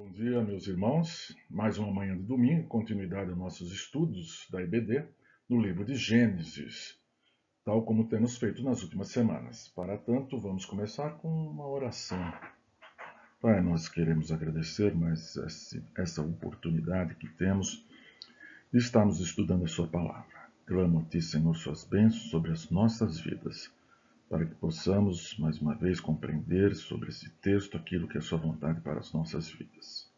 Bom dia, meus irmãos. Mais uma manhã de domingo, continuidade dos nossos estudos da IBD no livro de Gênesis, tal como temos feito nas últimas semanas. Para tanto, vamos começar com uma oração. Pai, nós queremos agradecer mais essa oportunidade que temos de estarmos estudando a Sua palavra. Clamo a Ti, Senhor, Suas bênçãos sobre as nossas vidas, para que possamos, mais uma vez, compreender sobre esse texto aquilo que é a Sua vontade para as nossas vidas.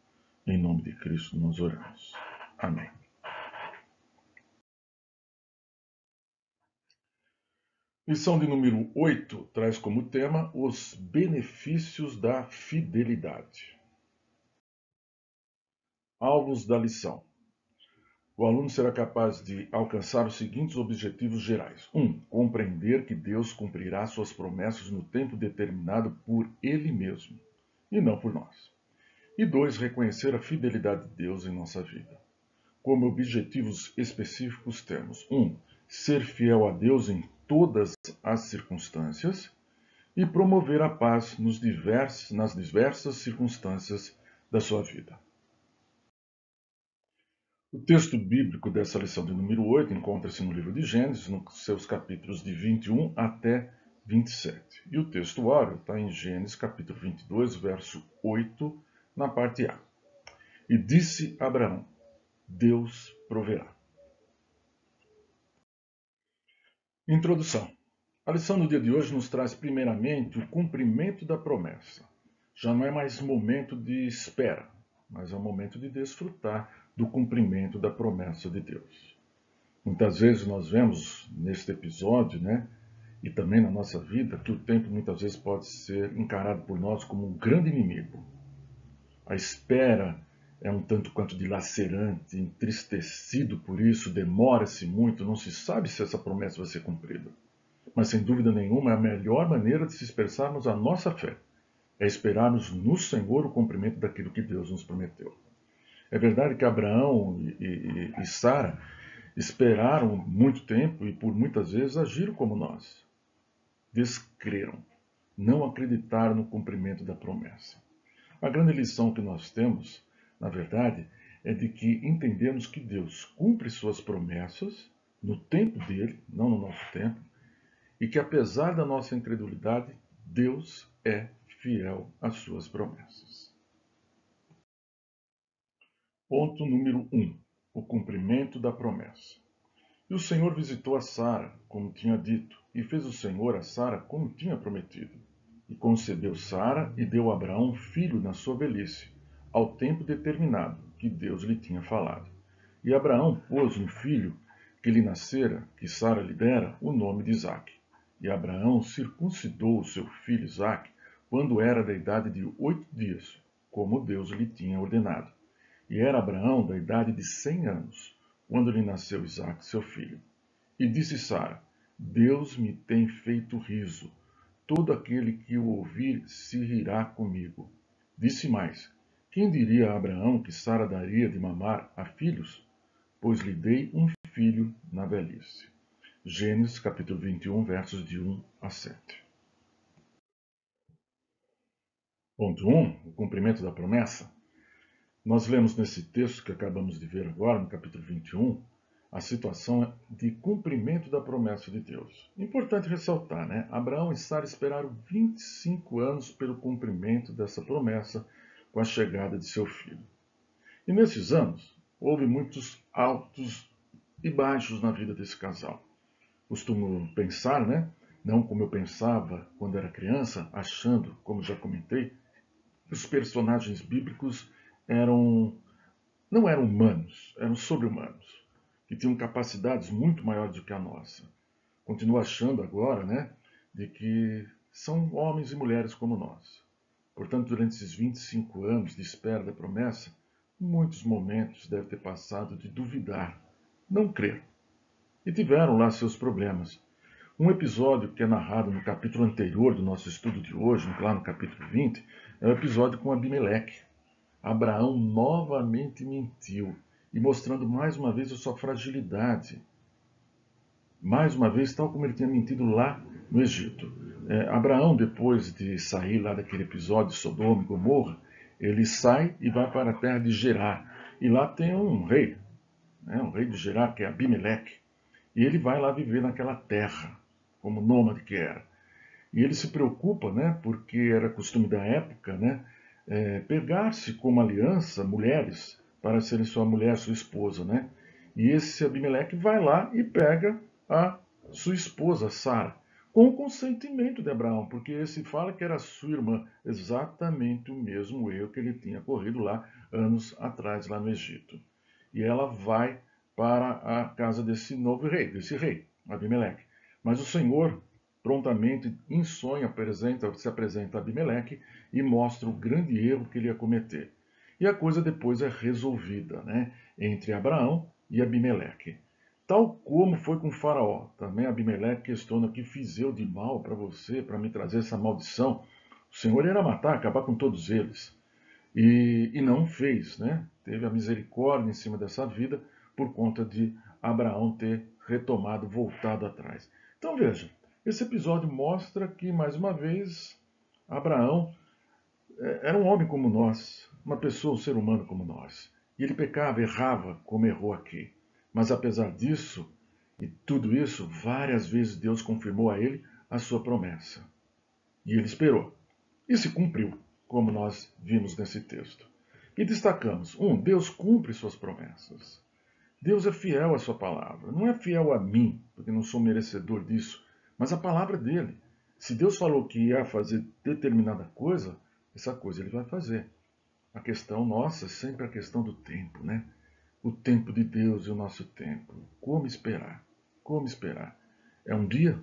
Em nome de Cristo nós oramos. Amém. Lição de número 8 traz como tema os benefícios da fidelidade. Alvos da lição. O aluno será capaz de alcançar os seguintes objetivos gerais. 1. Compreender que Deus cumprirá suas promessas no tempo determinado por Ele mesmo, e não por nós. E 2. Reconhecer a fidelidade de Deus em nossa vida. Como objetivos específicos temos 1. Ser fiel a Deus em todas as circunstâncias e promover a paz nas diversas circunstâncias da sua vida. O texto bíblico dessa lição de número 8 encontra-se no livro de Gênesis, nos seus capítulos de 21 até 27. E o texto áureo está em Gênesis capítulo 22, verso 8, na parte A. E disse Abraão: Deus proverá. Introdução. A lição do dia de hoje nos traz primeiramente o cumprimento da promessa. Já não é mais momento de espera, mas é o momento de desfrutar do cumprimento da promessa de Deus. Muitas vezes nós vemos neste episódio, e também na nossa vida, que o tempo muitas vezes pode ser encarado por nós como um grande inimigo. A espera é um tanto quanto dilacerante, entristecido por isso, demora-se muito, não se sabe se essa promessa vai ser cumprida. Mas sem dúvida nenhuma é a melhor maneira de se expressarmos a nossa fé. É esperarmos no Senhor o cumprimento daquilo que Deus nos prometeu. É verdade que Abraão e Sara esperaram muito tempo e por muitas vezes agiram como nós. Descreram, não acreditaram no cumprimento da promessa. A grande lição que nós temos, na verdade, é de que entendemos que Deus cumpre suas promessas no tempo dele, não no nosso tempo, e que apesar da nossa incredulidade, Deus é fiel às suas promessas. Ponto número 1. O cumprimento da promessa. E o Senhor visitou a Sara, como tinha dito, e fez o Senhor a Sara como tinha prometido. E concebeu Sara e deu a Abraão um filho na sua velhice, ao tempo determinado que Deus lhe tinha falado. E Abraão pôs no filho que lhe nascera, que Sara lhe dera, o nome de Isaque. E Abraão circuncidou o seu filho Isaque quando era da idade de 8 dias, como Deus lhe tinha ordenado. E era Abraão da idade de 100 anos, quando lhe nasceu Isaque, seu filho. E disse Sara: Deus me tem feito riso. Todo aquele que o ouvir se rirá comigo. Disse mais: Quem diria a Abraão que Sara daria de mamar a filhos? Pois lhe dei um filho na velhice. Gênesis capítulo 21, versos de 1 a 7. Ponto 1. O cumprimento da promessa. Nós lemos nesse texto que acabamos de ver agora, no capítulo 21, a situação de cumprimento da promessa de Deus. Importante ressaltar, Abraão e Sara esperaram 25 anos pelo cumprimento dessa promessa com a chegada de seu filho. E nesses anos, houve muitos altos e baixos na vida desse casal. Costumo pensar, não como eu pensava quando era criança, achando, como já comentei, que os personagens bíblicos não eram humanos, eram sobre-humanos, que tinham capacidades muito maiores do que a nossa. Continuo achando agora, de que são homens e mulheres como nós. Portanto, durante esses 25 anos de espera da promessa, muitos momentos devem ter passado de duvidar, não crer. E tiveram lá seus problemas. Um episódio que é narrado no capítulo anterior do nosso estudo de hoje, lá no capítulo 20, é o episódio com Abimeleque. Abraão novamente mentiu e mostrando mais uma vez a sua fragilidade. Mais uma vez, tal como ele tinha mentido lá no Egito. Abraão, depois de sair lá daquele episódio de Sodoma e Gomorra, Ele sai e vai para a terra de Gerar. E lá tem um rei, né, um rei de Gerar, que é Abimeleque. E ele vai lá viver naquela terra, como nômade que era. E ele se preocupa, né, porque era costume da época, né, pegar-se como aliança mulheres para serem sua mulher, sua esposa, né? E esse Abimeleque vai lá e pega a sua esposa, Sara, com o consentimento de Abraão, porque esse fala que era sua irmã, exatamente o mesmo erro que ele tinha corrido lá anos atrás, lá no Egito. E ela vai para a casa desse novo rei, desse rei, Abimeleque. Mas o Senhor prontamente, em sonho, se apresenta a Abimeleque e mostra o grande erro que ele ia cometer. E a coisa depois é resolvida, né, entre Abraão e Abimeleque. Tal como foi com Faraó. Também Abimeleque questiona: o que fiz eu de mal para você, para me trazer essa maldição? O Senhor era matar, acabar com todos eles. E não fez, né? Teve a misericórdia em cima dessa vida por conta de Abraão ter retomado, voltado atrás. Então veja, esse episódio mostra que, mais uma vez, Abraão era um homem como nós, uma pessoa, um ser humano como nós. E ele pecava, errava, como errou aqui. Mas apesar disso, e tudo isso, várias vezes Deus confirmou a ele a sua promessa. E ele esperou. E se cumpriu, como nós vimos nesse texto. E destacamos: Deus cumpre suas promessas. Deus é fiel à sua palavra. Não é fiel a mim, porque não sou merecedor disso, mas a palavra dele. Se Deus falou que ia fazer determinada coisa, essa coisa ele vai fazer. A questão nossa é sempre a questão do tempo, né? O tempo de Deus e o nosso tempo. Como esperar? Como esperar? É um dia?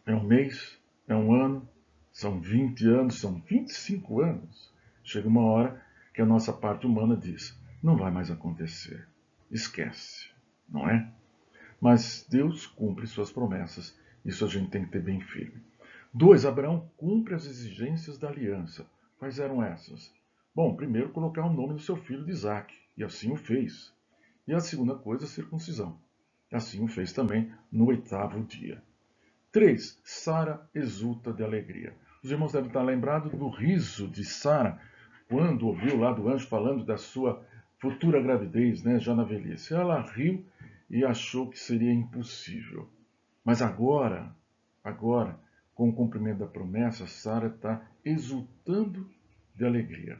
É um mês? É um ano? São 20 anos? São 25 anos? Chega uma hora que a nossa parte humana diz: não vai mais acontecer. Esquece, não é? Mas Deus cumpre suas promessas. Isso a gente tem que ter bem firme. 2. Abraão cumpre as exigências da aliança. Quais eram essas? Bom, primeiro, colocar o nome do seu filho de Isaac, e assim o fez. E a segunda coisa, a circuncisão. Assim o fez também no 8º dia. 3. Sara exulta de alegria. Os irmãos devem estar lembrados do riso de Sara quando ouviu lá do anjo falando da sua futura gravidez, né, já na velhice. Ela riu e achou que seria impossível. Mas agora, com o cumprimento da promessa, Sara está exultando de alegria.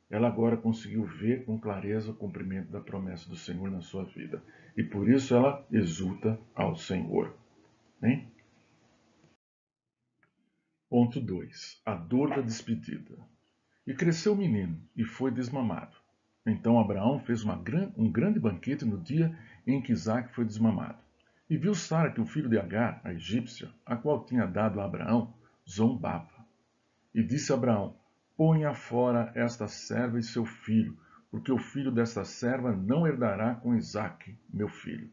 Ela agora conseguiu ver com clareza o cumprimento da promessa do Senhor na sua vida. E por isso ela exulta ao Senhor. Hein? Ponto 2. A dor da despedida. E cresceu o menino, e foi desmamado. Então Abraão fez um grande banquete no dia em que Isaac foi desmamado. E viu Sara que o filho de Agar, a egípcia, a qual tinha dado a Abraão, zombava. E disse a Abraão: ponha fora esta serva e seu filho, porque o filho desta serva não herdará com Isaque, meu filho.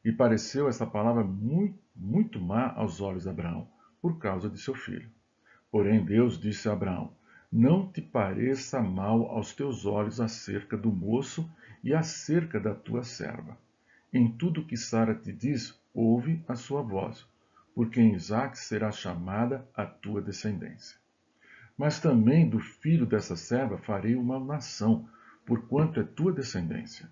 E pareceu esta palavra muito, muito má aos olhos de Abraão, por causa de seu filho. Porém Deus disse a Abraão: não te pareça mal aos teus olhos acerca do moço e acerca da tua serva. Em tudo que Sara te diz, ouve a sua voz, porque em Isaque será chamada a tua descendência. Mas também do filho dessa serva farei uma nação, porquanto é tua descendência.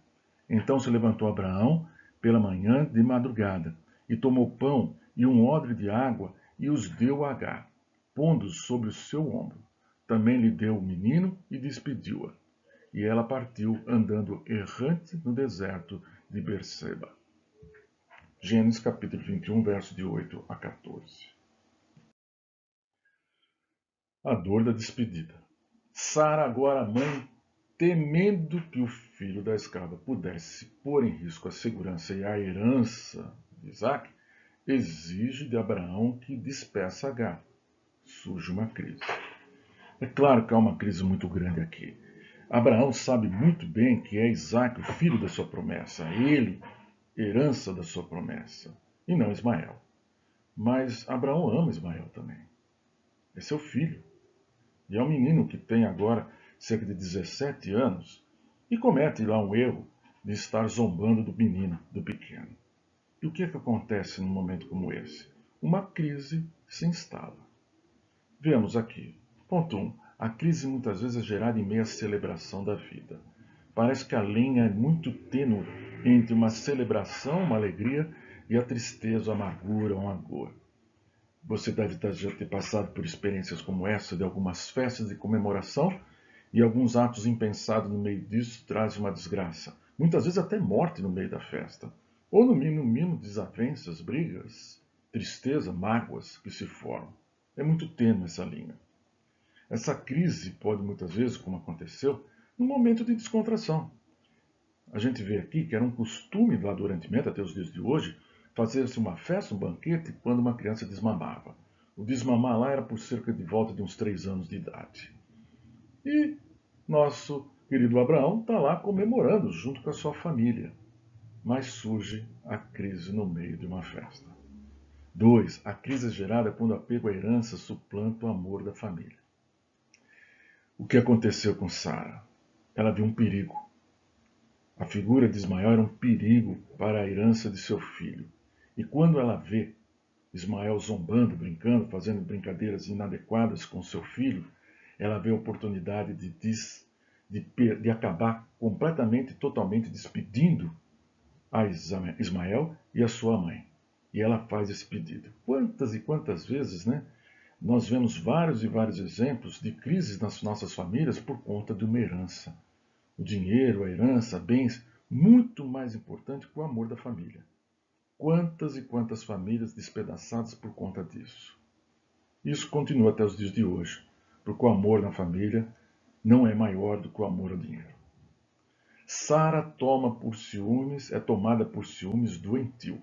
Então se levantou Abraão pela manhã de madrugada, e tomou pão e um odre de água, e os deu a Agar, pondo-os sobre o seu ombro. Também lhe deu o menino e despediu-a. E ela partiu, andando errante no deserto de Berseba. Gênesis capítulo 21, verso de 8 a 14. A dor da despedida. Sara, agora mãe, temendo que o filho da escrava pudesse pôr em risco a segurança e a herança de Isaac, exige de Abraão que despeça Agar. Surge uma crise. É claro que há uma crise muito grande aqui. Abraão sabe muito bem que é Isaac o filho da sua promessa, ele, herança da sua promessa, e não Ismael. Mas Abraão ama Ismael também. É seu filho. E é um menino que tem agora cerca de 17 anos e comete lá um erro de estar zombando do menino, do pequeno. E o que é que acontece num momento como esse? Uma crise se instala. Vemos aqui. Ponto 1. A crise muitas vezes é gerada em meio à celebração da vida. Parece que a linha é muito tênue entre uma celebração, uma alegria, e a tristeza, a amargura, uma angor. Você deve já ter passado por experiências como essa de algumas festas de comemoração e alguns atos impensados no meio disso trazem uma desgraça. Muitas vezes até morte no meio da festa. Ou no mínimo desavenças, brigas, tristeza, mágoas que se formam. É muito tênue essa linha. Essa crise pode muitas vezes, como aconteceu, num momento de descontração. A gente vê aqui que era um costume lá do Oriente Médio, até os dias de hoje, fazer-se uma festa, um banquete, quando uma criança desmamava. O desmamar lá era por cerca de volta de uns 3 anos de idade. E nosso querido Abraão está lá comemorando junto com a sua família. Mas surge a crise no meio de uma festa. 2. A crise é gerada quando o apego à herança suplanta o amor da família. O que aconteceu com Sara? Ela viu um perigo. A figura de Ismael era um perigo para a herança de seu filho. E quando ela vê Ismael zombando, brincando, fazendo brincadeiras inadequadas com seu filho, ela vê a oportunidade de acabar completamente, totalmente despedindo a Ismael e a sua mãe. E ela faz esse pedido. Quantas e quantas vezes, né? Nós vemos vários e vários exemplos de crises nas nossas famílias por conta de uma herança. O dinheiro, a herança, bens, muito mais importante que o amor da família. Quantas e quantas famílias despedaçadas por conta disso. Isso continua até os dias de hoje, porque o amor na família não é maior do que o amor ao dinheiro. Sara é tomada por ciúmes doentio.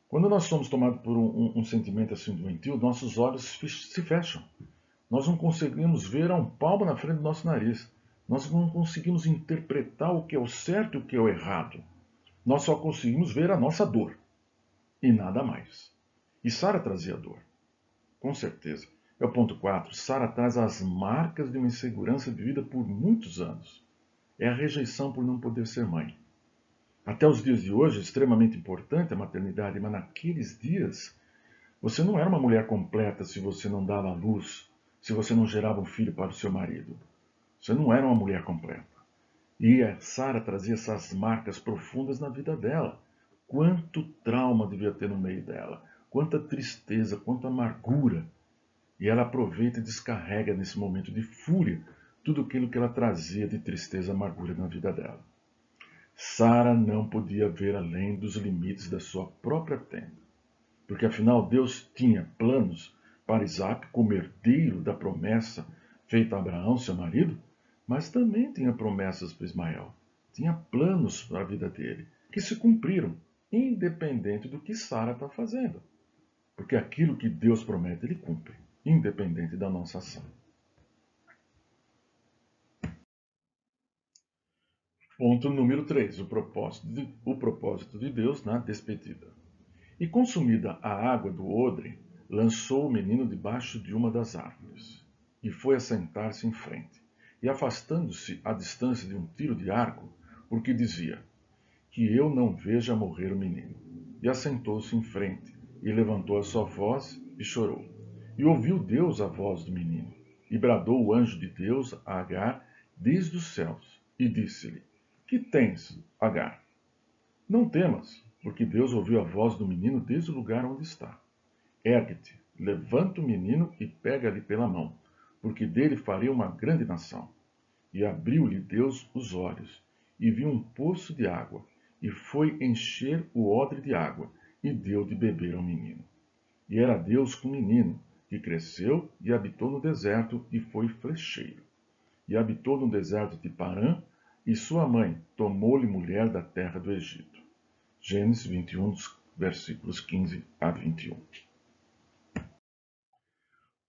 Quando nós somos tomados por um sentimento assim doentio, nossos olhos se fecham. Nós não conseguimos ver a um palmo na frente do nosso nariz. Nós não conseguimos interpretar o que é o certo e o que é o errado. Nós só conseguimos ver a nossa dor. E nada mais. E Sara trazia dor. Com certeza. É o ponto 4. Sara traz as marcas de uma insegurança vivida por muitos anos. É a rejeição por não poder ser mãe. Até os dias de hoje é extremamente importante a maternidade, mas naqueles dias você não era uma mulher completa se você não dava à luz, se você não gerava um filho para o seu marido. Você não era uma mulher completa. E a Sara trazia essas marcas profundas na vida dela. Quanto trauma devia ter no meio dela, quanta tristeza, quanta amargura. E ela aproveita e descarrega nesse momento de fúria tudo aquilo que ela trazia de tristeza e amargura na vida dela. Sara não podia ver além dos limites da sua própria tenda, porque afinal Deus tinha planos para Isaac como herdeiro da promessa feita a Abraão, seu marido, mas também tinha promessas para Ismael. Tinha planos para a vida dele, que se cumpriram, independente do que Sara está fazendo. Porque aquilo que Deus promete, ele cumpre, independente da nossa ação. Ponto número 3. O propósito de Deus na despedida. E consumida a água do odre, lançou o menino debaixo de uma das árvores, e foi assentar-se em frente, e afastando-se à distância de um tiro de arco, porque dizia, que eu não veja morrer o menino. E assentou-se em frente, e levantou a sua voz, e chorou. E ouviu Deus a voz do menino, e bradou o anjo de Deus a Agar desde os céus, e disse-lhe, que tens, Agar? Não temas, porque Deus ouviu a voz do menino desde o lugar onde está. Ergue-te, levanta o menino e pega-lhe pela mão, porque dele farei uma grande nação. E abriu-lhe Deus os olhos, e viu um poço de água, e foi encher o odre de água, e deu de beber ao menino. E era Deus com o menino, que cresceu e habitou no deserto, e foi flecheiro. E habitou no deserto de Parã, e sua mãe tomou-lhe mulher da terra do Egito. Gênesis 21, versículos 15 a 21.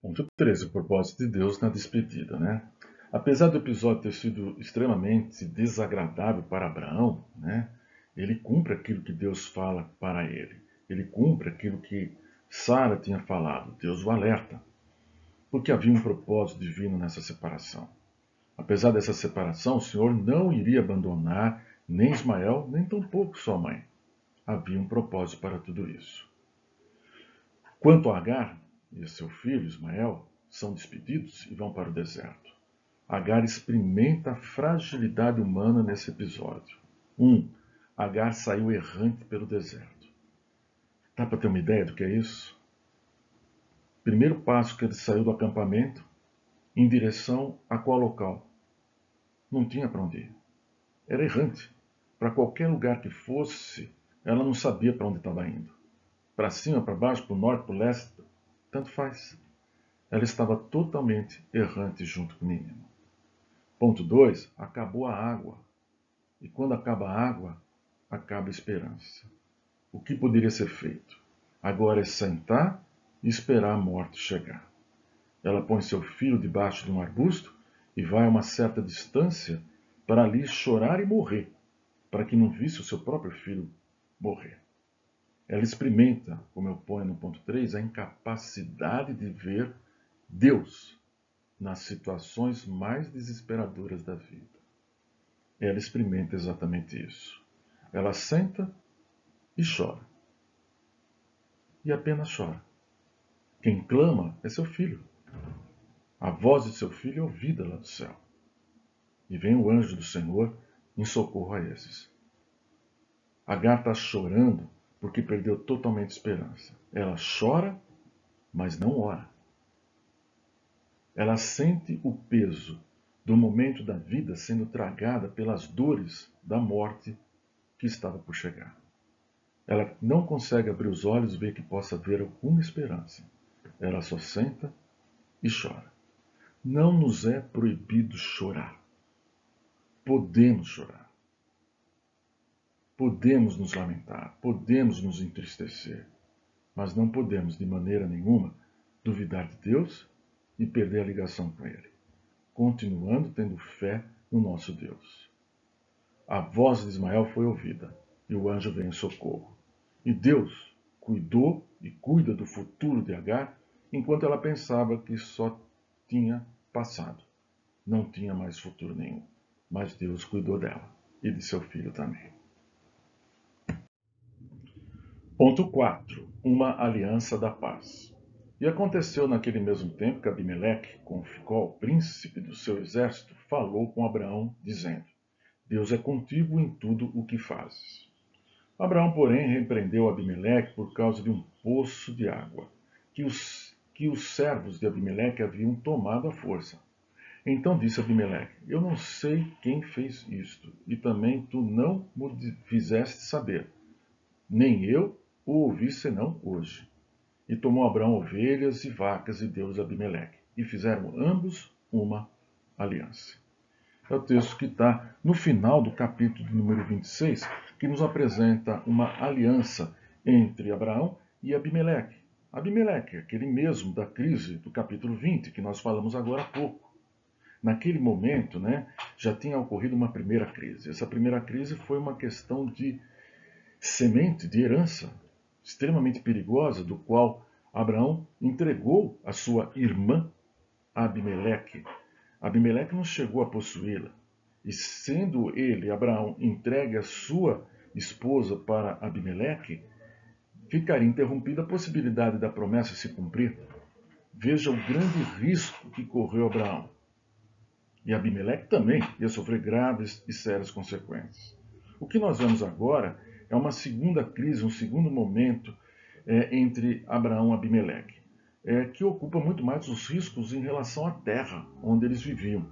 Ponto 13. O propósito de Deus na despedida, né? Apesar do episódio ter sido extremamente desagradável para Abraão, né? Ele cumpre aquilo que Deus fala para ele. Ele cumpre aquilo que Sara tinha falado. Deus o alerta. Porque havia um propósito divino nessa separação. Apesar dessa separação, o Senhor não iria abandonar nem Ismael, nem tampouco sua mãe. Havia um propósito para tudo isso. Quanto a Agar e seu filho Ismael, são despedidos e vão para o deserto. Agar experimenta a fragilidade humana nesse episódio. 1. Agar saiu errante pelo deserto. Dá para ter uma ideia do que é isso? Primeiro passo que ele saiu do acampamento, em direção a qual local? Não tinha para onde ir. Era errante. Para qualquer lugar que fosse, ela não sabia para onde estava indo. Para cima, para baixo, para o norte, para o leste, tanto faz. Ela estava totalmente errante junto com o menino. Ponto 2. Acabou a água. E quando acaba a água, acaba a esperança. O que poderia ser feito? Agora é sentar e esperar a morte chegar. Ela põe seu filho debaixo de um arbusto e vai a uma certa distância para ali chorar e morrer, para que não visse o seu próprio filho morrer. Ela experimenta, como eu ponho no ponto 3, a incapacidade de ver Deus nas situações mais desesperadoras da vida. Ela experimenta exatamente isso. Ela senta e chora. E apenas chora. Quem clama é seu filho. A voz de seu filho é ouvida lá do céu. E vem o anjo do Senhor em socorro a esses. Agar está chorando porque perdeu totalmente a esperança. Ela chora, mas não ora. Ela sente o peso do momento da vida sendo tragada pelas dores da morte que estava por chegar. Ela não consegue abrir os olhos e ver que possa haver alguma esperança. Ela só senta e chora. Não nos é proibido chorar. Podemos chorar. Podemos nos lamentar, podemos nos entristecer, mas não podemos, de maneira nenhuma, duvidar de Deus e perder a ligação com Ele, continuando tendo fé no nosso Deus. A voz de Ismael foi ouvida e o anjo veio em socorro. E Deus cuidou e cuida do futuro de Agar enquanto ela pensava que só tinha passado. Não tinha mais futuro nenhum. Mas Deus cuidou dela e de seu filho também. Ponto 4. Uma aliança da paz. E aconteceu naquele mesmo tempo que Abimeleque, com Ficol, príncipe do seu exército, falou com Abraão, dizendo: Deus é contigo em tudo o que fazes. Abraão, porém, repreendeu Abimeleque por causa de um poço de água, que os servos de Abimeleque haviam tomado à força. Então disse Abimeleque: Eu não sei quem fez isto, e também tu não me fizeste saber, nem eu o ouvi senão hoje. E tomou Abraão ovelhas e vacas e deu-os a Abimeleque, e fizeram ambos uma aliança. É o texto que está no final do capítulo número 26, que nos apresenta uma aliança entre Abraão e Abimeleque. Abimeleque, aquele mesmo da crise do capítulo 20, que nós falamos agora há pouco. Naquele momento, já tinha ocorrido uma primeira crise. Essa primeira crise foi uma questão de semente, de herança, extremamente perigosa, do qual Abraão entregou a sua irmã a Abimeleque. Abimeleque não chegou a possuí-la. E sendo ele, Abraão, entregue a sua esposa para Abimeleque, ficaria interrompida a possibilidade da promessa se cumprir. Veja o grande risco que correu Abraão. E Abimeleque também ia sofrer graves e sérias consequências. O que nós vemos agora é uma segunda crise, um segundo momento entre Abraão e Abimeleque, que ocupa muito mais os riscos em relação à terra onde eles viviam.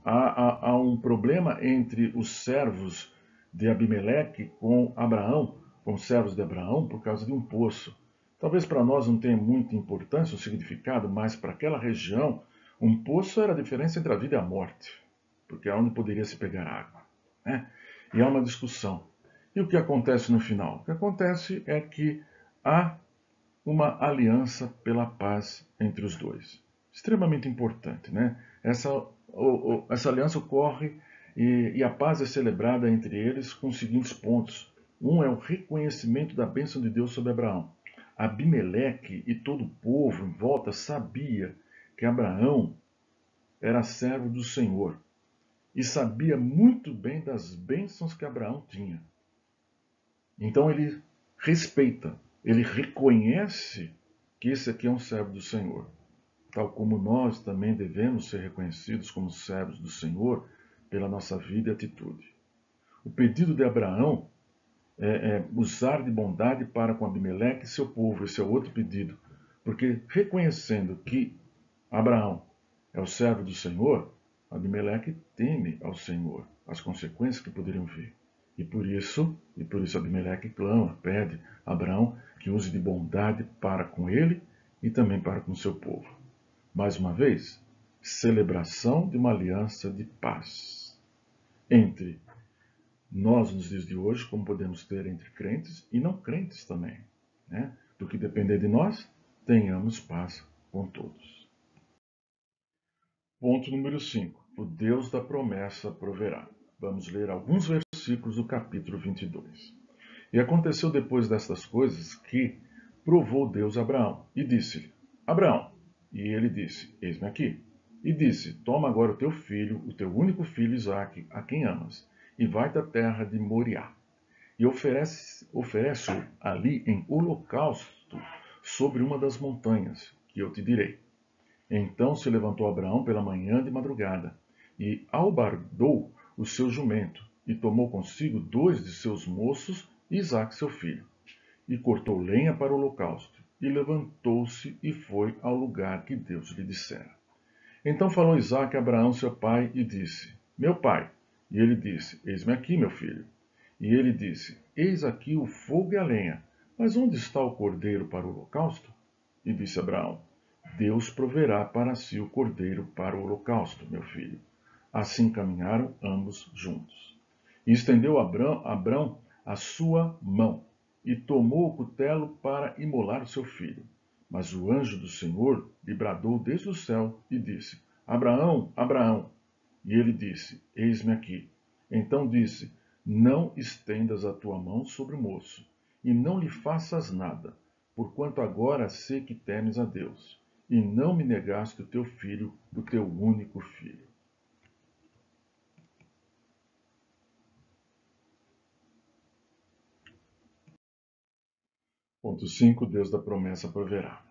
Há um problema entre os servos de Abimeleque com Abraão, com os servos de Abraão, por causa de um poço. Talvez para nós não tenha muita importância o significado, mas para aquela região, um poço era a diferença entre a vida e a morte, porque é onde poderia se pegar água. E há uma discussão. E o que acontece no final? O que acontece é que há uma aliança pela paz entre os dois. Extremamente importante, Essa aliança ocorre e a paz é celebrada entre eles com os seguintes pontos. Um é o reconhecimento da bênção de Deus sobre Abraão. Abimeleque e todo o povo em volta sabia que Abraão era servo do Senhor e sabia muito bem das bênçãos que Abraão tinha. Então ele respeita, ele reconhece que esse aqui é um servo do Senhor. tal como nós também devemos ser reconhecidos como servos do Senhor pela nossa vida e atitude. O pedido de Abraão é usar de bondade para com Abimeleque e seu povo. Esse é outro pedido. Porque reconhecendo que Abraão é o servo do Senhor, Abimeleque teme ao Senhor, as consequências que poderiam vir. E por isso Abimeleque clama, pede a Abraão que use de bondade para com ele e também para com seu povo. Mais uma vez, celebração de uma aliança de paz entre nós nos dias de hoje, como podemos ter entre crentes e não crentes também. Né? Do que depender de nós, tenhamos paz com todos. Ponto número 5. O Deus da promessa proverá. Vamos ler alguns versículos do capítulo 22. E aconteceu depois destas coisas que provou Deus a Abraão e disse-lhe: Abraão. E ele disse: Eis-me aqui. E disse: Toma agora o teu filho, o teu único filho Isaque, a quem amas, e vai da terra de Moriá. E oferece-o ali em holocausto sobre uma das montanhas, que eu te direi. Então se levantou Abraão pela manhã de madrugada, e albardou o seu jumento, e tomou consigo 2 de seus moços e Isaque seu filho, e cortou lenha para o holocausto, e levantou-se e foi ao lugar que Deus lhe dissera. Então falou Isaque a Abraão seu pai, e disse: Meu pai. E ele disse: Eis-me aqui, meu filho. E ele disse: Eis aqui o fogo e a lenha, mas onde está o cordeiro para o holocausto? E disse Abraão: Deus proverá para si o cordeiro para o holocausto, meu filho. Assim caminharam ambos juntos. E estendeu Abrão a sua mão, e tomou o cutelo para imolar o seu filho. Mas o anjo do Senhor lhe bradou desde o céu e disse: Abraão, Abraão. E ele disse: Eis-me aqui. Então disse: Não estendas a tua mão sobre o moço, e não lhe faças nada, porquanto agora sei que temes a Deus, e não me negaste o teu filho, o teu único filho. Ponto 5. Deus da promessa proverá.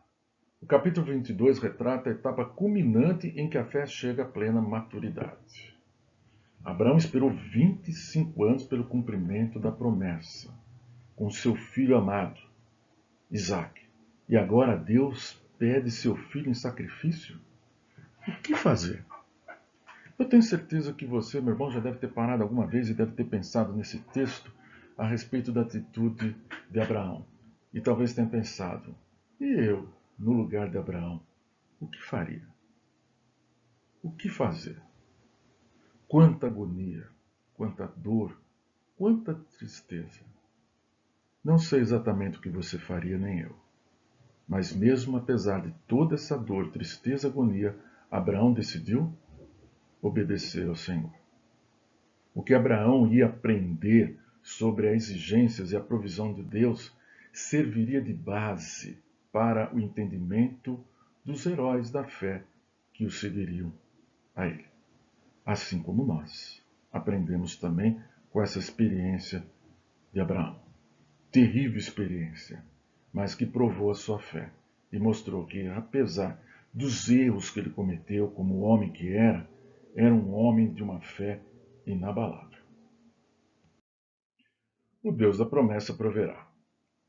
O capítulo 22 retrata a etapa culminante em que a fé chega à plena maturidade. Abraão esperou 25 anos pelo cumprimento da promessa, com seu filho amado, Isaque. E agora Deus pede seu filho em sacrifício? O que fazer? Eu tenho certeza que você, meu irmão, já deve ter parado alguma vez e deve ter pensado nesse texto a respeito da atitude de Abraão. E talvez tenha pensado: e eu, no lugar de Abraão, o que faria? O que fazer? Quanta agonia, quanta dor, quanta tristeza. Não sei exatamente o que você faria, nem eu. Mas mesmo apesar de toda essa dor, tristeza, agonia, Abraão decidiu obedecer ao Senhor. O que Abraão ia aprender sobre as exigências e a provisão de Deus serviria de base para o entendimento dos heróis da fé que o seguiriam a ele. Assim como nós aprendemos também com essa experiência de Abraão. Terrível experiência, mas que provou a sua fé e mostrou que, apesar dos erros que ele cometeu como homem que era um homem de uma fé inabalável. O Deus da promessa proverá.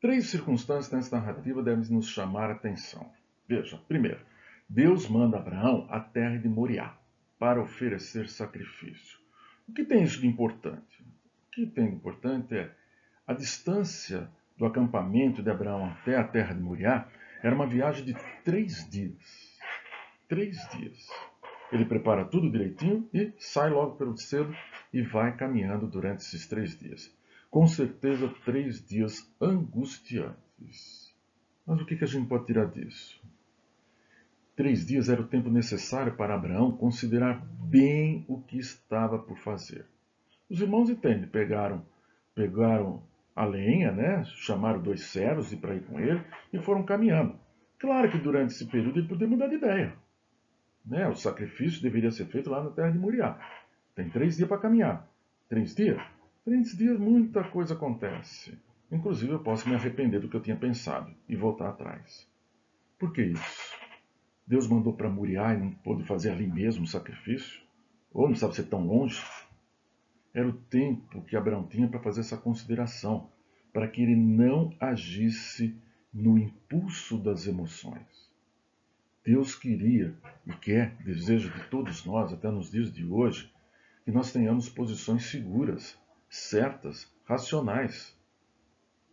3 circunstâncias nessa narrativa devem nos chamar a atenção. Veja, primeiro, Deus manda Abraão à terra de Moriá para oferecer sacrifício. O que tem isso de importante? O que tem de importante é a distância do acampamento de Abraão até a terra de Moriá era uma viagem de 3 dias. 3 dias. Ele prepara tudo direitinho e sai logo pelo cedo e vai caminhando durante esses 3 dias. Com certeza 3 dias angustiantes. Mas o que a gente pode tirar disso? 3 dias era o tempo necessário para Abraão considerar bem o que estava por fazer. Os irmãos entendem, pegaram a lenha, né? Chamaram 2 servos para ir com ele e foram caminhando. Claro que durante esse período ele podia mudar de ideia. Né? O sacrifício deveria ser feito lá na terra de Moriá. Tem 3 dias para caminhar. 3 dias? 3 dias muita coisa acontece. Inclusive eu posso me arrepender do que eu tinha pensado e voltar atrás. Por que isso? Deus mandou para Moriá e não pôde fazer ali mesmo o sacrifício? Ou não sabe ser tão longe? Era o tempo que Abraão tinha para fazer essa consideração, para que ele não agisse no impulso das emoções. Deus queria e quer, desejo de todos nós, até nos dias de hoje, que nós tenhamos posições seguras, certas, racionais,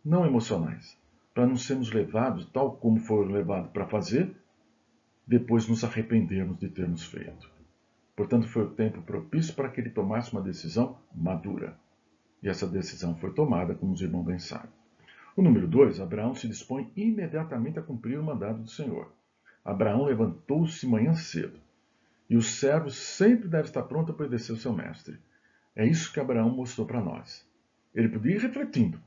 não emocionais, para não sermos levados, tal como foram levados para fazer, depois nos arrependermos de termos feito. Portanto, foi o tempo propício para que ele tomasse uma decisão madura. E essa decisão foi tomada, como os irmãos bem sabem. O número 2, Abraão se dispõe imediatamente a cumprir o mandado do Senhor. Abraão levantou-se manhã cedo. E o servo sempre deve estar pronto a obedecer ao seu mestre. É isso que Abraão mostrou para nós. Ele podia ir refletindo.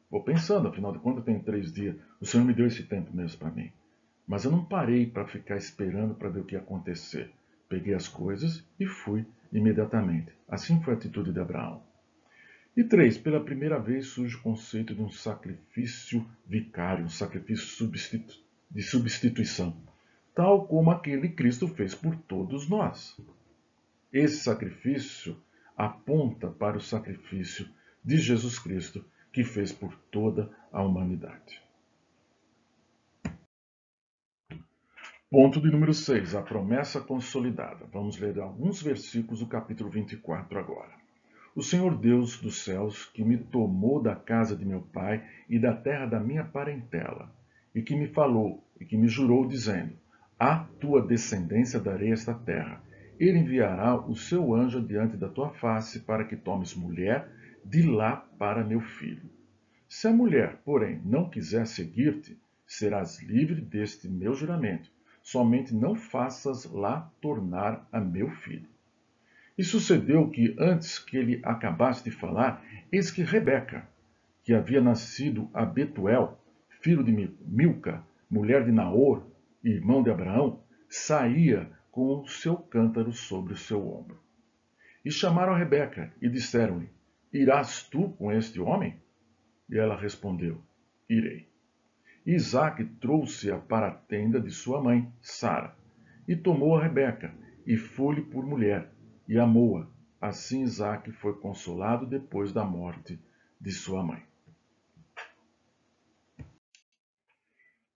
Vou pensando, afinal de contas eu tenho 3 dias. O Senhor me deu esse tempo mesmo para mim. Mas eu não parei para ficar esperando para ver o que ia acontecer. Peguei as coisas e fui imediatamente. Assim foi a atitude de Abraão. E 3, pela primeira vez surge o conceito de um sacrifício vicário, um sacrifício de substituição, tal como aquele que Cristo fez por todos nós. Esse sacrifício aponta para o sacrifício de Jesus Cristo, que fez por toda a humanidade. Ponto de número 6, a promessa consolidada. Vamos ler alguns versículos do capítulo 24 agora. O Senhor Deus dos céus, que me tomou da casa de meu pai e da terra da minha parentela, e que me falou e que me jurou, dizendo: à tua descendência darei esta terra. Ele enviará o seu anjo diante da tua face para que tomes mulher de lá para meu filho. Se a mulher, porém, não quiser seguir-te, serás livre deste meu juramento. Somente não faças lá tornar a meu filho. E sucedeu que, antes que ele acabasse de falar, eis que Rebeca, que havia nascido a Betuel, filho de Milca, mulher de Naor, irmão de Abraão, saía com o seu cântaro sobre o seu ombro. E chamaram a Rebeca e disseram-lhe: irás tu com este homem? E ela respondeu: irei. E Isaque trouxe-a para a tenda de sua mãe, Sara, e tomou a Rebeca, e foi-lhe por mulher, e amou-a. Assim Isaque foi consolado depois da morte de sua mãe.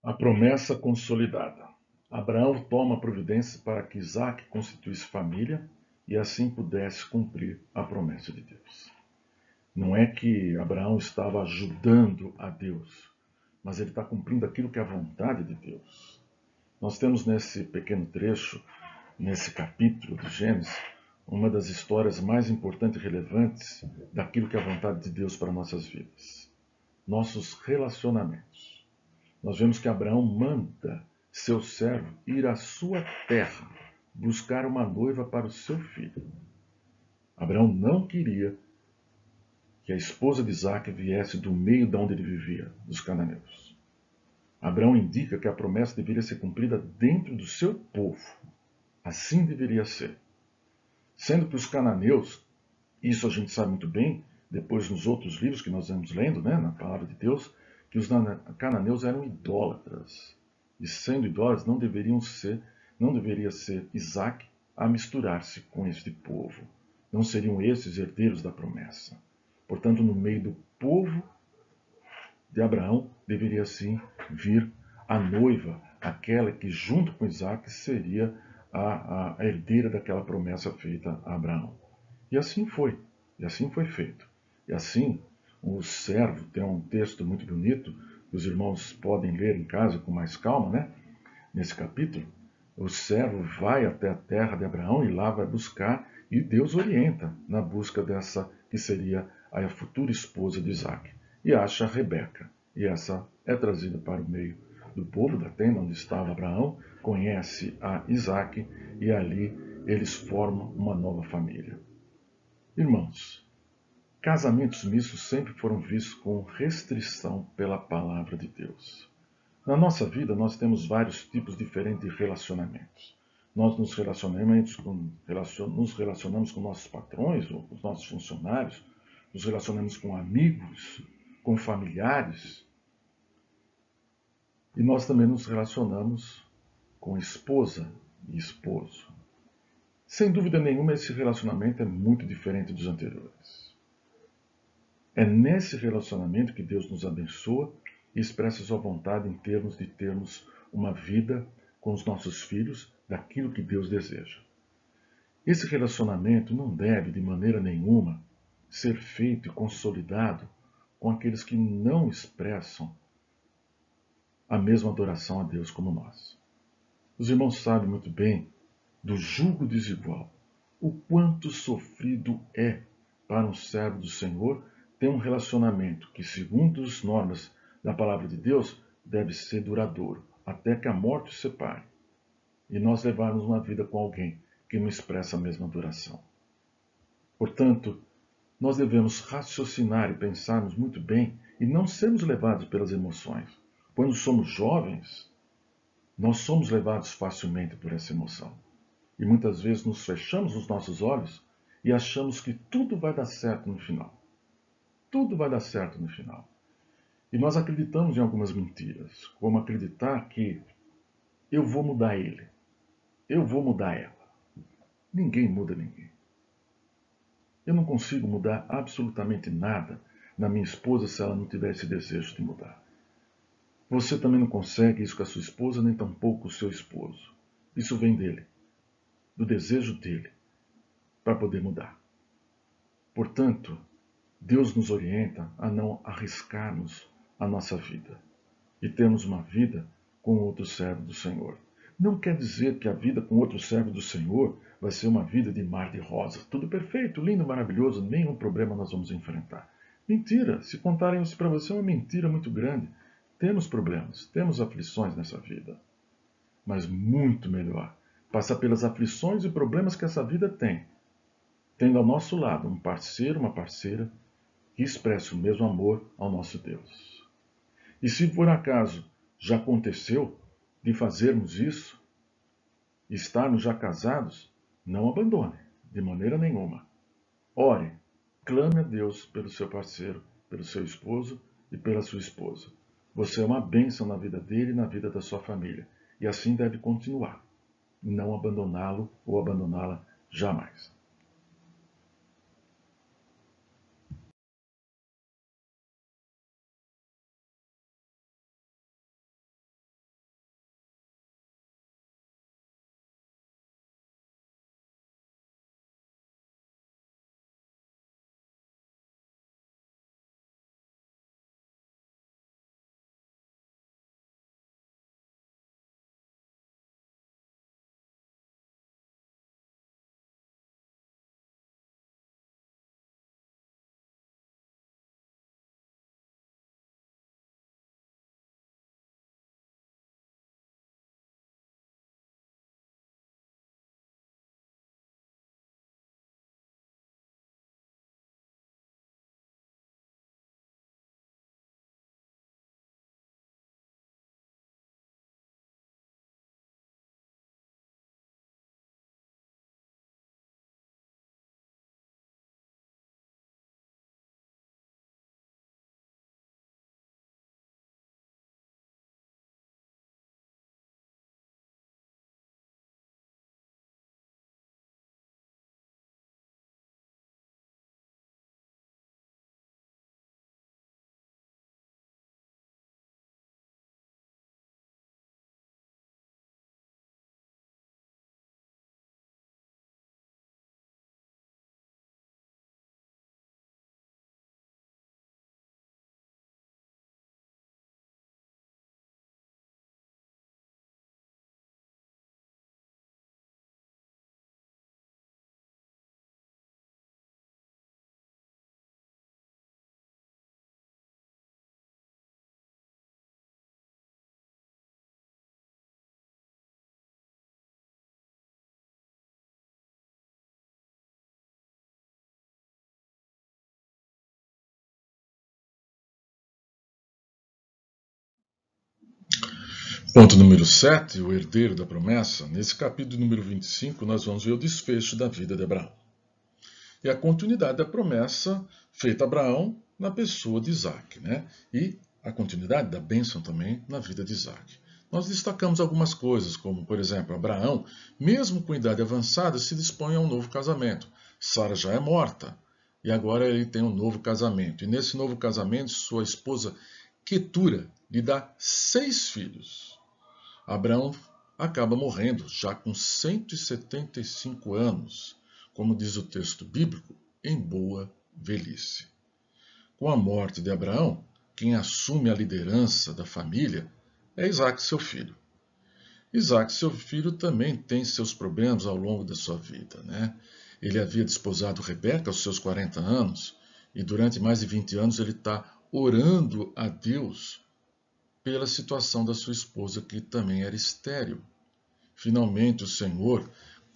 A promessa consolidada. Abraão toma providência para que Isaque constituísse família e assim pudesse cumprir a promessa de Deus. Não é que Abraão estava ajudando a Deus, mas ele está cumprindo aquilo que é a vontade de Deus. Nós temos nesse pequeno trecho, nesse capítulo de Gênesis, uma das histórias mais importantes e relevantes daquilo que é a vontade de Deus para nossas vidas. Nossos relacionamentos. Nós vemos que Abraão manda seu servo ir à sua terra, buscar uma noiva para o seu filho. Abraão não queria que a esposa de Isaque viesse do meio de onde ele vivia, dos cananeus. Abraão indica que a promessa deveria ser cumprida dentro do seu povo. Assim deveria ser. Sendo que os cananeus, isso a gente sabe muito bem, depois nos outros livros que nós vamos lendo, na palavra de Deus, que os cananeus eram idólatras. E sendo idólatras, não deveria ser Isaque a misturar-se com este povo. Não seriam esses herdeiros da promessa. Portanto, no meio do povo de Abraão, deveria sim vir a noiva, aquela que junto com Isaque seria a herdeira daquela promessa feita a Abraão. E assim foi feito. E assim, o servo, tem um texto muito bonito, que os irmãos podem ler em casa com mais calma, nesse capítulo. O servo vai até a terra de Abraão e lá vai buscar, e Deus orienta na busca dessa que seria a futura esposa de Isaque. E acha Rebeca. E essa é trazida para o meio do povo da tenda onde estava Abraão, conhece a Isaque e ali eles formam uma nova família. Irmãos, casamentos mistos sempre foram vistos com restrição pela palavra de Deus. Na nossa vida, nós temos vários tipos diferentes de relacionamentos. Nós nos relacionamos com nossos patrões ou com os nossos funcionários, nos relacionamos com amigos, com familiares, e nós também nos relacionamos com esposa e esposo. Sem dúvida nenhuma, esse relacionamento é muito diferente dos anteriores. É nesse relacionamento que Deus nos abençoa e expressa sua vontade em termos de termos uma vida com os nossos filhos daquilo que Deus deseja. Esse relacionamento não deve, de maneira nenhuma, ser feito e consolidado com aqueles que não expressam a mesma adoração a Deus como nós. Os irmãos sabem muito bem do jugo desigual, o quanto sofrido é para um servo do Senhor ter um relacionamento que, segundo as normas da palavra de Deus, deve ser duradouro, até que a morte os separe, e nós levarmos uma vida com alguém que não expressa a mesma adoração. Portanto, nós devemos raciocinar e pensarmos muito bem e não sermos levados pelas emoções. Quando somos jovens, nós somos levados facilmente por essa emoção. E muitas vezes nos fechamos os nossos olhos e achamos que tudo vai dar certo no final. Tudo vai dar certo no final. E nós acreditamos em algumas mentiras, como acreditar que eu vou mudar ele, eu vou mudar ela. Ninguém muda ninguém. Eu não consigo mudar absolutamente nada na minha esposa se ela não tiver esse desejo de mudar. Você também não consegue isso com a sua esposa, nem tampouco com o seu esposo. Isso vem dele, do desejo dele, para poder mudar. Portanto, Deus nos orienta a não arriscarmos a nossa vida e termos uma vida com outro servo do Senhor. Não quer dizer que a vida com outro servo do Senhor vai ser uma vida de mar de rosas. Tudo perfeito, lindo, maravilhoso, nenhum problema nós vamos enfrentar. Mentira! Se contarem isso para você é uma mentira muito grande. Temos problemas, temos aflições nessa vida. Mas muito melhor passar pelas aflições e problemas que essa vida tem, tendo ao nosso lado um parceiro, uma parceira que expresse o mesmo amor ao nosso Deus. E se por acaso já aconteceu de fazermos isso, estarmos já casados, não abandone, de maneira nenhuma. Ore, clame a Deus pelo seu parceiro, pelo seu esposo e pela sua esposa. Você é uma bênção na vida dele e na vida da sua família, e assim deve continuar. Não abandoná-lo ou abandoná-la jamais. Ponto número 7, o herdeiro da promessa. Nesse capítulo número 25, nós vamos ver o desfecho da vida de Abraão. E a continuidade da promessa feita a Abraão na pessoa de Isaac, né? E a continuidade da bênção também na vida de Isaac. nós destacamos algumas coisas, como, por exemplo, Abraão, mesmo com idade avançada, se dispõe a um novo casamento. Sara já é morta, e agora ele tem um novo casamento. E nesse novo casamento, sua esposa Quetura lhe dá 6 filhos. Abraão acaba morrendo, já com 175 anos, como diz o texto bíblico, em boa velhice. Com a morte de Abraão, quem assume a liderança da família é Isaac, seu filho. Isaac, seu filho, também tem seus problemas ao longo da sua vida, né? Ele havia desposado Rebeca aos seus 40 anos e durante mais de 20 anos ele está orando a Deus pela situação da sua esposa, que também era estéril. Finalmente o Senhor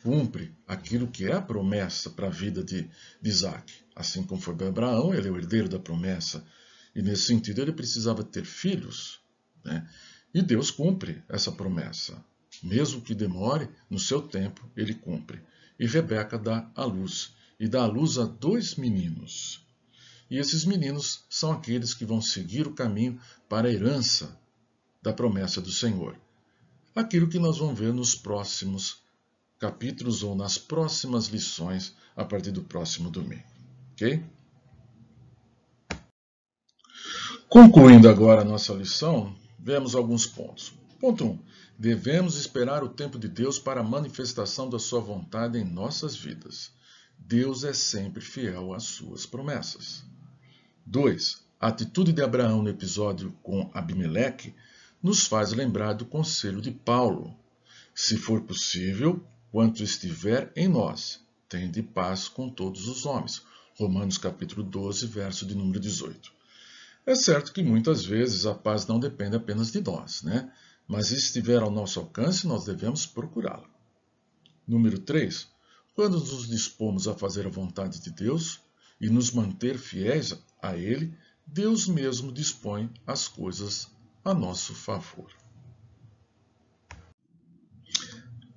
cumpre aquilo que é a promessa para a vida de Isaac. Assim como foi para Abraão, ele é o herdeiro da promessa. E nesse sentido ele precisava ter filhos, né? E Deus cumpre essa promessa. Mesmo que demore, no seu tempo ele cumpre. E Rebeca dá à luz. E dá à luz a 2 meninos. E esses meninos são aqueles que vão seguir o caminho para a herança da promessa do Senhor. Aquilo que nós vamos ver nos próximos capítulos ou nas próximas lições a partir do próximo domingo. Ok? Concluindo agora a nossa lição, vemos alguns pontos. Ponto 1. Devemos esperar o tempo de Deus para a manifestação da sua vontade em nossas vidas. Deus é sempre fiel às suas promessas. 2. A atitude de Abraão no episódio com Abimeleque nos faz lembrar do conselho de Paulo. Se for possível, quanto estiver em nós, tende paz com todos os homens. Romanos capítulo 12, verso de número 18. É certo que muitas vezes a paz não depende apenas de nós, né? Mas se estiver ao nosso alcance, nós devemos procurá-la. Número 3. Quando nos dispomos a fazer a vontade de Deus e nos manter fiéis a Ele, Deus mesmo dispõe as coisas a nosso favor.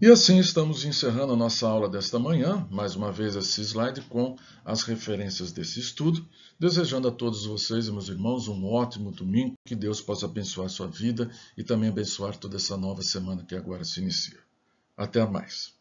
E assim estamos encerrando a nossa aula desta manhã, mais uma vez esse slide com as referências desse estudo, desejando a todos vocês e meus irmãos um ótimo domingo, que Deus possa abençoar a sua vida e também abençoar toda essa nova semana que agora se inicia. Até mais.